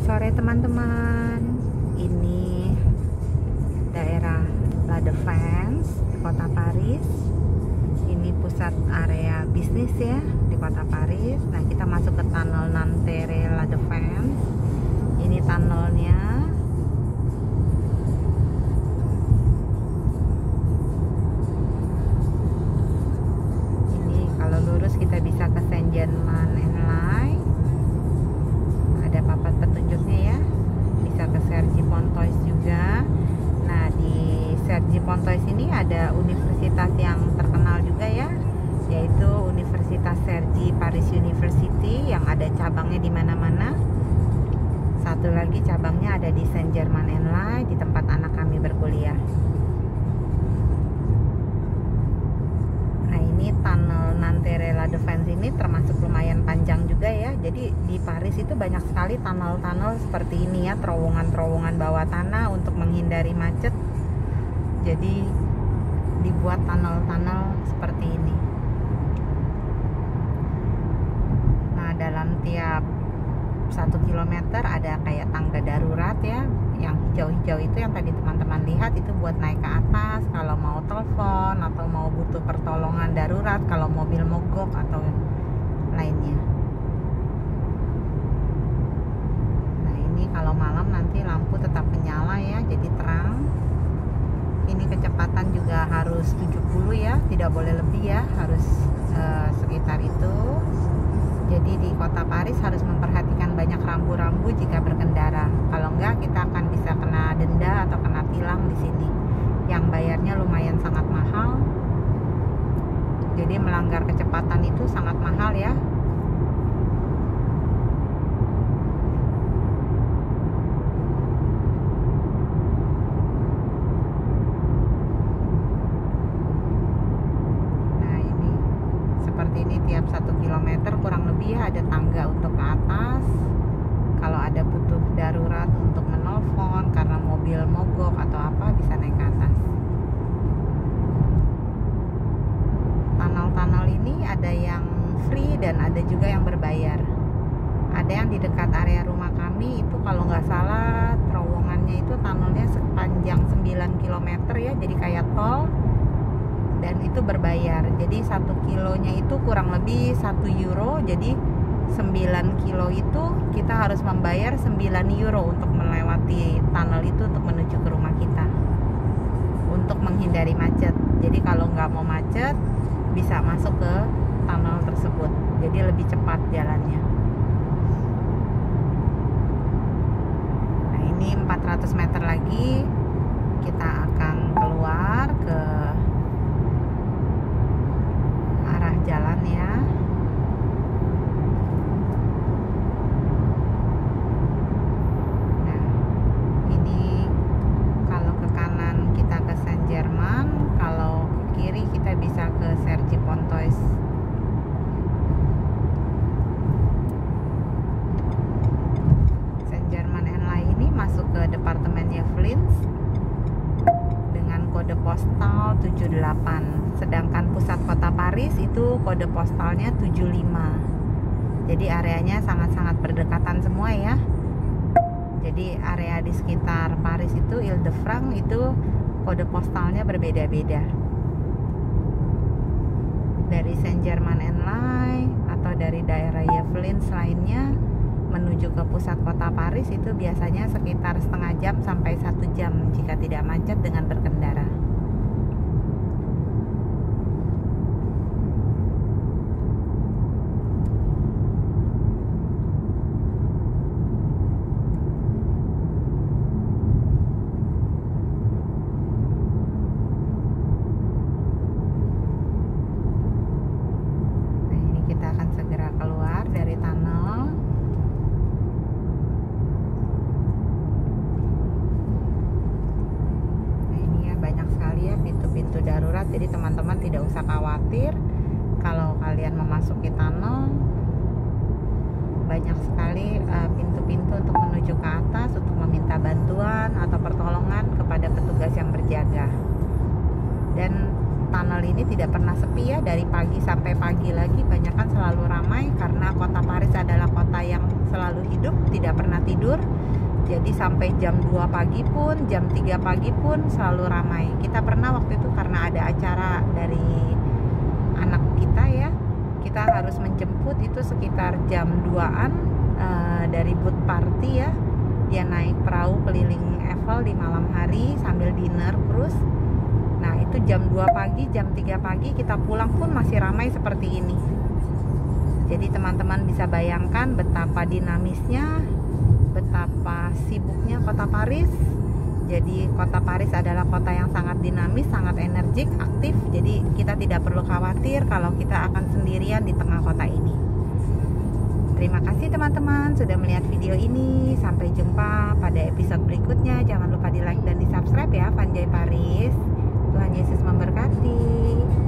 sore teman-teman. Ini daerah La Défense di kota Paris. Ini pusat area bisnis ya di kota Paris. Nah, kita masuk ke tunnel Nanterre La Défense. Ini tunnelnya. Ini kalau lurus kita bisa ke Saint-Germain-en-Laye. Ada papan petunjuknya ya, bisa ke Cergy-Pontoise juga. Nah, di Cergy-Pontoise ini ada universitas yang terkenal juga ya, yaitu Universitas Cergy Paris University yang ada cabangnya di mana-mana. Satu lagi cabangnya ada di Saint-Germain-en-Laye, di tempat anak kami berkuliah. Nah, ini tunnel Nanterre La Défense ini termasuk lumayan panjang juga ya. Jadi di Paris itu banyak sekali tunnel-tunnel seperti ini ya, terowongan-terowongan bawah tanah untuk menghindari macet. Jadi dibuat tunnel-tunnel seperti ini. Nah, dalam tiap 1 kilometer ada kayak tangga darurat ya, yang hijau-hijau itu yang tadi teman-teman lihat, itu buat naik ke atas kalau mau telepon atau mau butuh pertolongan darurat, kalau mobil mogok atau lainnya. Nah, ini kalau malam nanti lampu tetap menyala ya, jadi terang. Ini kecepatan juga harus 70 ya, tidak boleh lebih ya, harus sekitar itu. Jadi di kota Paris harus memperhatikan banyak rambu-rambu jika berkendara. Kalau enggak, kita akan bisa kena denda atau kena tilang di sini. Yang bayarnya lumayan sangat mahal. Jadi melanggar kecepatan itu sangat mahal ya. Seperti ini tiap 1 kilometer kurang lebih ya, ada tangga untuk ke atas. Kalau ada butuh darurat untuk menelpon karena mobil mogok atau apa, bisa naik ke atas. Tunnel-tunnel ini ada yang free dan ada juga yang berbayar. Ada yang di dekat area rumah kami itu kalau nggak salah terowongannya itu tunnelnya sepanjang 9 km ya, jadi kayak tol. Dan itu berbayar, jadi 1 kilonya itu kurang lebih 1 euro. Jadi 9 kilo itu kita harus membayar 9 euro untuk melewati tunnel itu untuk menuju ke rumah kita, untuk menghindari macet. Jadi kalau nggak mau macet bisa masuk ke tunnel tersebut, jadi lebih cepat jalannya. Nah, ini 400 meter lagi kita akan keluar ke jalan ya. Nah, ini kalau ke kanan kita ke Saint-Germain, kalau ke kiri kita bisa ke Cergy-Pontoise. Saint-Germain-en-Laye ini masuk ke departemennya Flins dengan kode postal 78. Sedangkan pusat kota Paris itu kode postalnya 75. Jadi areanya sangat-sangat berdekatan semua ya. Jadi area di sekitar Paris itu, Ile-de-France itu kode postalnya berbeda-beda. Dari Saint-Germain-en-Laye atau dari daerah Yvelines lainnya menuju ke pusat kota Paris itu biasanya sekitar setengah jam sampai 1 jam jika tidak macet dengan berkendara. Darurat, jadi teman-teman tidak usah khawatir kalau kalian memasuki tunnel. Banyak sekali pintu-pintu untuk menuju ke atas untuk meminta bantuan atau pertolongan kepada petugas yang berjaga. Dan tunnel ini ini tidak pernah sepi ya, dari pagi sampai pagi lagi banyak kan selalu ramai, karena kota Paris adalah kota yang selalu hidup, tidak pernah tidur. Jadi sampai jam 2 pagi pun, jam 3 pagi pun selalu ramai. Kita pernah waktu itu karena ada acara dari anak kita ya, kita harus menjemput itu sekitar jam 2-an dari boot party ya. Dia naik perahu keliling Eiffel di malam hari sambil dinner cruise. Nah itu jam 2 pagi, jam 3 pagi kita pulang pun masih ramai seperti ini. Jadi teman-teman bisa bayangkan betapa dinamisnya, betapa sibuknya kota Paris. Jadi kota Paris adalah kota yang sangat dinamis, sangat energik, aktif. Jadi kita tidak perlu khawatir kalau kita akan sendirian di tengah kota ini. Terima kasih teman-teman sudah melihat video ini. Sampai jumpa pada episode berikutnya. Jangan lupa di like dan di subscribe ya, Vanjay Paris. Tuhan Yesus memberkati.